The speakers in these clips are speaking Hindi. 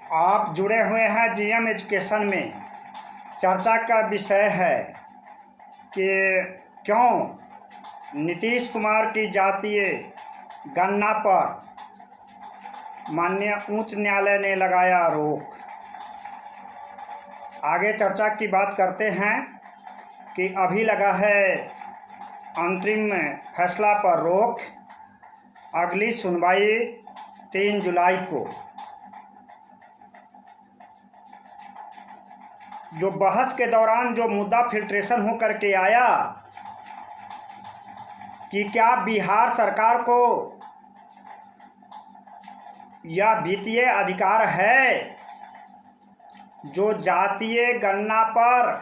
आप जुड़े हुए हैं जीएम एजुकेशन में। चर्चा का विषय है कि क्यों नीतीश कुमार की जातीय गणना पर माननीय उच्च न्यायालय ने लगाया रोक। आगे चर्चा की बात करते हैं कि अभी लगा है अंतरिम फैसला पर रोक। अगली सुनवाई 3 जुलाई को। जो बहस के दौरान जो मुद्दा फिल्ट्रेशन हो करके आया कि क्या बिहार सरकार को यह वित्तीय अधिकार है जो जातीय गणना पर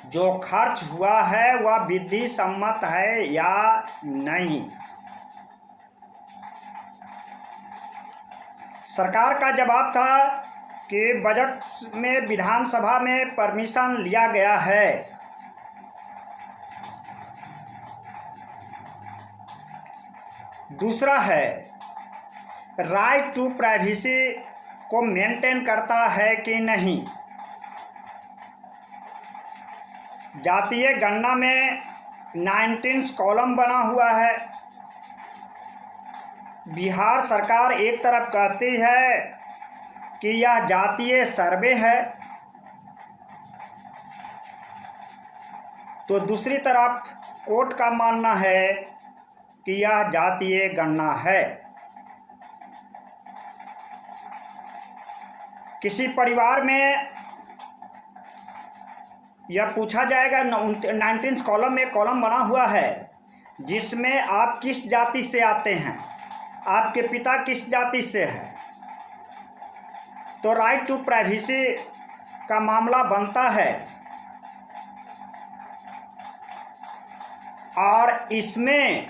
जो खर्च हुआ है वह विधि सम्मत है या नहीं। सरकार का जवाब था कि बजट में विधानसभा में परमिशन लिया गया है। दूसरा है राइट टू प्राइवेसी को मेंटेन करता है कि नहीं। जातीय गणना में 19 कॉलम बना हुआ है। बिहार सरकार एक तरफ कहती है कि यह जातीय सर्वे है, तो दूसरी तरफ कोर्ट का मानना है कि यह जातीय गणना है। किसी परिवार में यह पूछा जाएगा 19 कॉलम में कॉलम बना हुआ है जिसमें आप किस जाति से आते हैं, आपके पिता किस जाति से है, तो राइट टू प्राइवेसी का मामला बनता है। और इसमें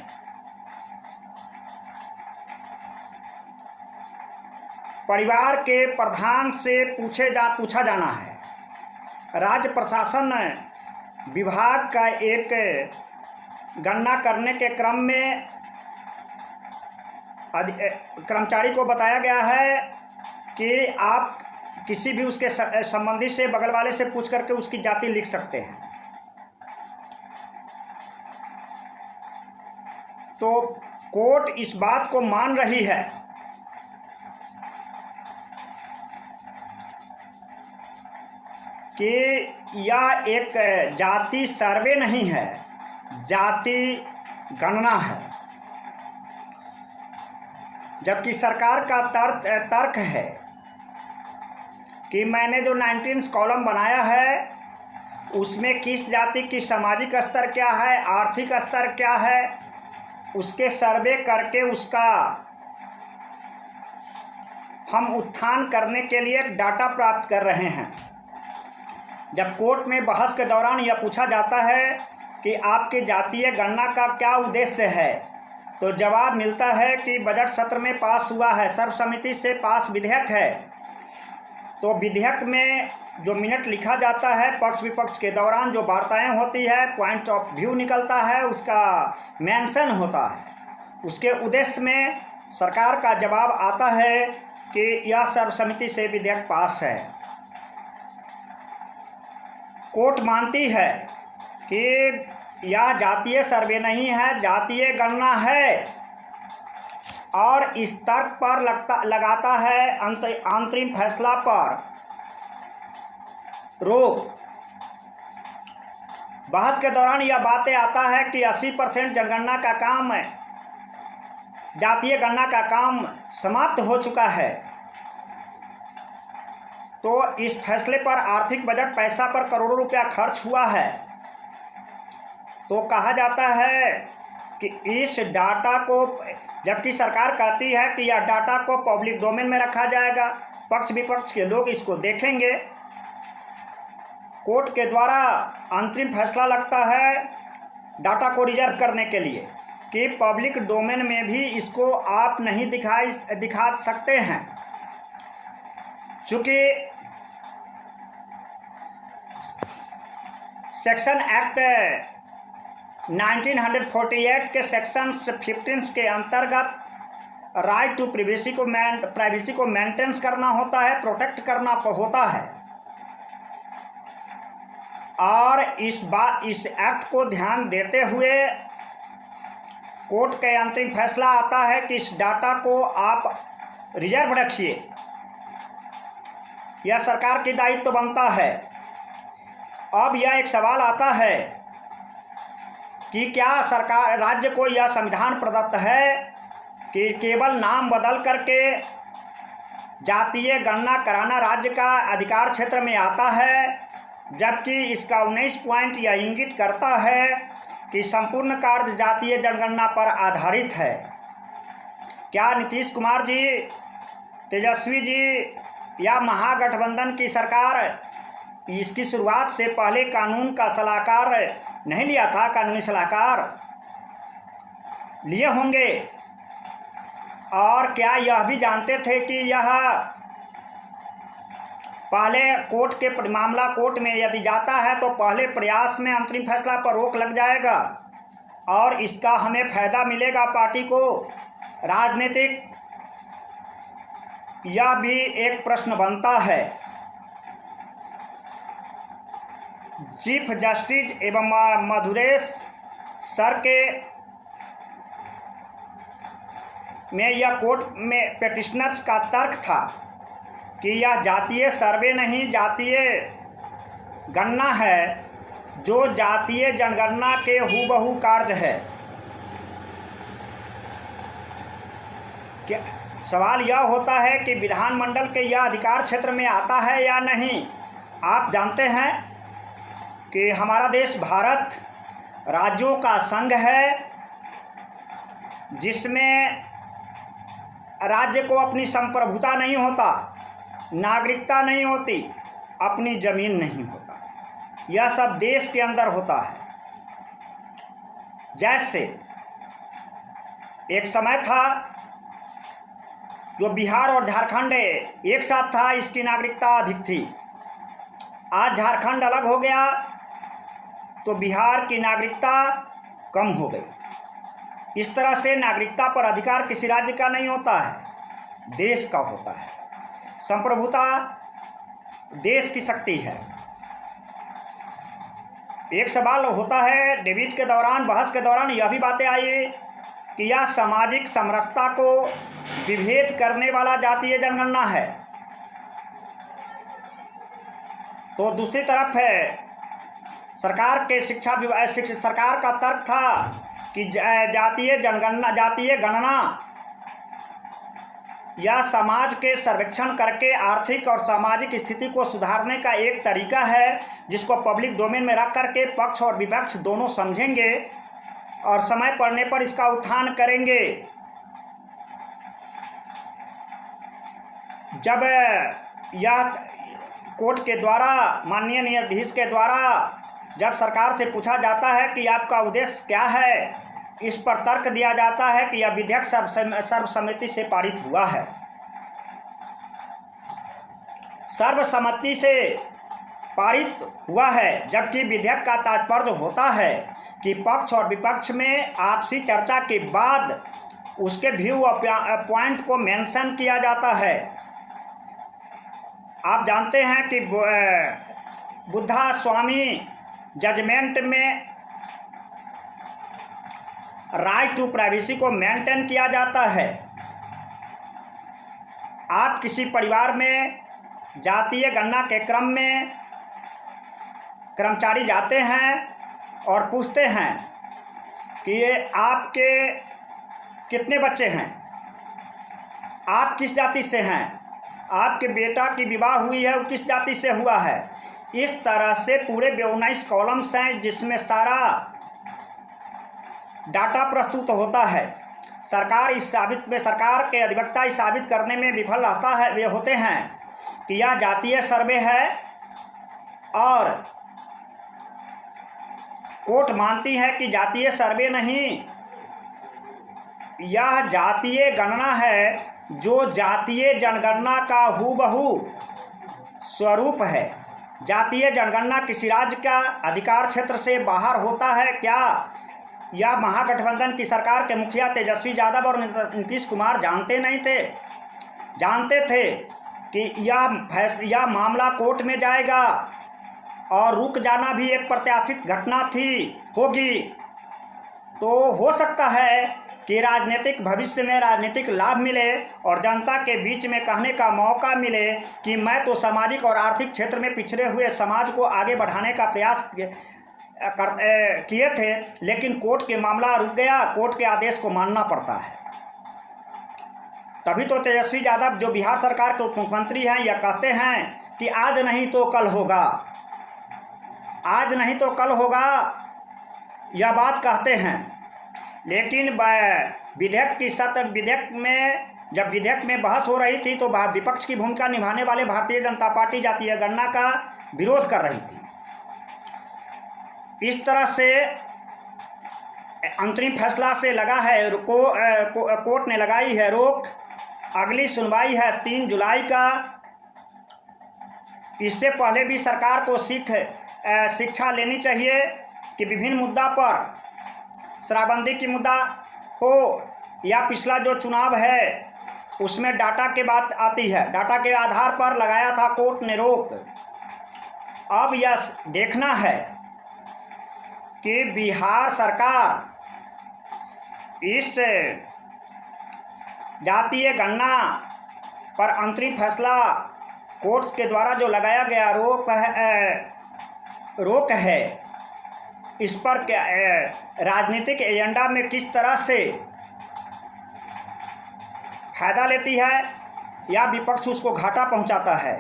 परिवार के प्रधान से पूछा जाना है। राज्य प्रशासन विभाग का एक गणना करने के क्रम में कर्मचारी को बताया गया है कि आप किसी भी उसके संबंधी से बगल वाले से पूछ करके उसकी जाति लिख सकते हैं। तो कोर्ट इस बात को मान रही है कि यह एक जाति सर्वे नहीं है, जाति गणना है। जबकि सरकार का तर्क है कि मैंने जो 19 कॉलम बनाया है उसमें किस जाति की सामाजिक स्तर क्या है, आर्थिक स्तर क्या है, उसके सर्वे करके उसका हम उत्थान करने के लिए एक डाटा प्राप्त कर रहे हैं। जब कोर्ट में बहस के दौरान यह पूछा जाता है कि आपके जातीय गणना का क्या उद्देश्य है, तो जवाब मिलता है कि बजट सत्र में पास हुआ है, सर्वसम्मति से पास विधेयक है। तो विधेयक में जो मिनट लिखा जाता है पक्ष विपक्ष के दौरान जो वार्ताएं होती है, पॉइंट ऑफ व्यू निकलता है, उसका मेंशन होता है। उसके उद्देश्य में सरकार का जवाब आता है कि यह सर्वसम्मति से विधेयक पास है। कोर्ट मानती है कि यह जातीय सर्वे नहीं है, जातीय गणना है, और इस तर्क पर लगाता है अंतरिम फैसला पर रोक। बहस के दौरान यह बातें आता है कि 80% जनगणना का काम, जातीय गणना का काम समाप्त हो चुका है। तो इस फैसले पर आर्थिक बजट पैसा पर करोड़ों रुपया खर्च हुआ है। तो कहा जाता है कि इस डाटा को, जबकि सरकार कहती है कि यह डाटा को पब्लिक डोमेन में रखा जाएगा, पक्ष विपक्ष के लोग इसको देखेंगे। कोर्ट के द्वारा अंतरिम फैसला लगता है डाटा को रिजर्व करने के लिए कि पब्लिक डोमेन में भी इसको आप नहीं दिखा सकते हैं, चूँकि सेक्शन एक्ट 1948 के सेक्शन 15 के अंतर्गत राइट टू प्राइवेसी को मेंटेन करना होता है, प्रोटेक्ट करना होता है। और इस एक्ट को ध्यान देते हुए कोर्ट का अंतरिम फैसला आता है कि इस डाटा को आप रिजर्व रखिए। यह सरकार की दायित्व बनता है। अब यह एक सवाल आता है कि क्या सरकार राज्य को यह संविधान प्रदत्त है कि केवल नाम बदल करके जातीय गणना कराना राज्य का अधिकार क्षेत्र में आता है, जबकि इसका 19 पॉइंट यह इंगित करता है कि संपूर्ण कार्य जातीय जनगणना पर आधारित है। क्या नीतीश कुमार जी, तेजस्वी जी या महागठबंधन की सरकार इसकी शुरुआत से पहले कानून का सलाहकार नहीं लिया था? कानूनी सलाहकार लिए होंगे। और क्या यह भी जानते थे कि यह पहले मामला कोर्ट में यदि जाता है तो पहले प्रयास में अंतरिम फैसला पर रोक लग जाएगा और इसका हमें फायदा मिलेगा पार्टी को राजनीतिक? यह भी एक प्रश्न बनता है। चीफ जस्टिस एवं मधुरेश सर के में यह कोर्ट में पेटिशनर्स का तर्क था कि यह जातीय सर्वे नहीं, जातीय गणना है, जो जातीय जनगणना के हूबहू कार्य है। क्या सवाल यह होता है कि विधानमंडल के यह अधिकार क्षेत्र में आता है या नहीं? आप जानते हैं कि हमारा देश भारत राज्यों का संघ है, जिसमें राज्य को अपनी संप्रभुता नहीं होता, नागरिकता नहीं होती, अपनी जमीन नहीं होता। यह सब देश के अंदर होता है। जैसे एक समय था जो बिहार और झारखंड एक साथ था, इसकी नागरिकता अधिक थी। आज झारखंड अलग हो गया तो बिहार की नागरिकता कम हो गई। इस तरह से नागरिकता पर अधिकार किसी राज्य का नहीं होता है, देश का होता है। संप्रभुता देश की शक्ति है। एक सवाल होता है, डिबेट के दौरान, बहस के दौरान यह भी बातें आई कि यह सामाजिक समरसता को विभेद करने वाला जातीय जनगणना है। तो दूसरी तरफ है सरकार का तर्क था कि जातीय गणना या समाज के सर्वेक्षण करके आर्थिक और सामाजिक स्थिति को सुधारने का एक तरीका है, जिसको पब्लिक डोमेन में रख करके पक्ष और विपक्ष दोनों समझेंगे और समय पड़ने पर इसका उत्थान करेंगे। जब यह कोर्ट के द्वारा, माननीय न्यायाधीश के द्वारा जब सरकार से पूछा जाता है कि आपका उद्देश्य क्या है, इस पर तर्क दिया जाता है कि यह विधेयक सर्वसम्मति से पारित हुआ है। सर्वसम्मति से पारित हुआ है, जबकि विधेयक का तात्पर्य होता है कि पक्ष और विपक्ष में आपसी चर्चा के बाद उसके व्यू और पॉइंट को मेंशन किया जाता है। आप जानते हैं कि बुद्धा स्वामी जजमेंट में राइट टू प्राइवेसी को मेंटेन किया जाता है। आप किसी परिवार में जातीय गणना के क्रम में कर्मचारी जाते हैं और पूछते हैं कि ये आपके कितने बच्चे हैं, आप किस जाति से हैं, आपके बेटा की विवाह हुई है वो किस जाति से हुआ है। इस तरह से पूरे 19 कॉलम्स हैं जिसमें सारा डाटा प्रस्तुत होता है। सरकार के अधिवक्ता इस साबित करने में विफल रहता है, वे होते हैं कि यह जातीय सर्वे है, और कोर्ट मानती है कि जातीय सर्वे नहीं, यह जातीय गणना है, जो जातीय जनगणना का हूबहू स्वरूप है। जातीय जनगणना किसी राज्य का अधिकार क्षेत्र से बाहर होता है क्या? या महागठबंधन की सरकार के मुखिया तेजस्वी यादव और नीतीश कुमार जानते नहीं थे? जानते थे कि यह मामला कोर्ट में जाएगा और रुक जाना भी एक प्रत्याशित घटना होगी। तो हो सकता है कि राजनीतिक भविष्य में राजनीतिक लाभ मिले और जनता के बीच में कहने का मौका मिले कि मैं तो सामाजिक और आर्थिक क्षेत्र में पिछड़े हुए समाज को आगे बढ़ाने का प्रयास किए थे, लेकिन कोर्ट के मामला रुक गया, कोर्ट के आदेश को मानना पड़ता है। तभी तो तेजस्वी यादव जो बिहार सरकार के उप मुख्यमंत्री हैं यह कहते हैं कि आज नहीं तो कल होगा, आज नहीं तो कल होगा, यह बात कहते हैं। लेकिन जब विधेयक में बहस हो रही थी तो विपक्ष की भूमिका निभाने वाले भारतीय जनता पार्टी जातीय गणना का विरोध कर रही थी। इस तरह से अंतरिम फैसला से लगा है कोर्ट ने लगाई है रोक। अगली सुनवाई है 3 जुलाई का। इससे पहले भी सरकार को शिक्षा लेनी चाहिए कि विभिन्न मुद्दा पर शराबबंदी की मुद्दा हो या पिछला जो चुनाव है उसमें डाटा की बात आती है, डाटा के आधार पर लगाया था कोर्ट ने रोक। अब यह देखना है कि बिहार सरकार इस जातीय गणना पर अंतरिम फैसला कोर्ट के द्वारा जो लगाया गया रोक है, इस पर क्या राजनीतिक एजेंडा में किस तरह से फायदा लेती है या विपक्ष उसको घाटा पहुंचाता है।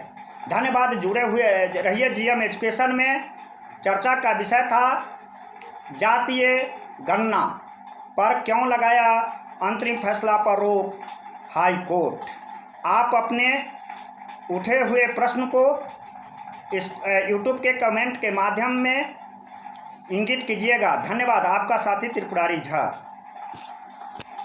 धन्यवाद। जुड़े हुए रहिए जीएम एजुकेशन में। चर्चा का विषय था जातीय गणना पर क्यों लगाया अंतरिम फैसला पर रोक हाई कोर्ट। आप अपने उठे हुए प्रश्न को इस यूट्यूब के कमेंट के माध्यम में इंगित कीजिएगा। धन्यवाद। आपका साथी त्रिपुरारी झा।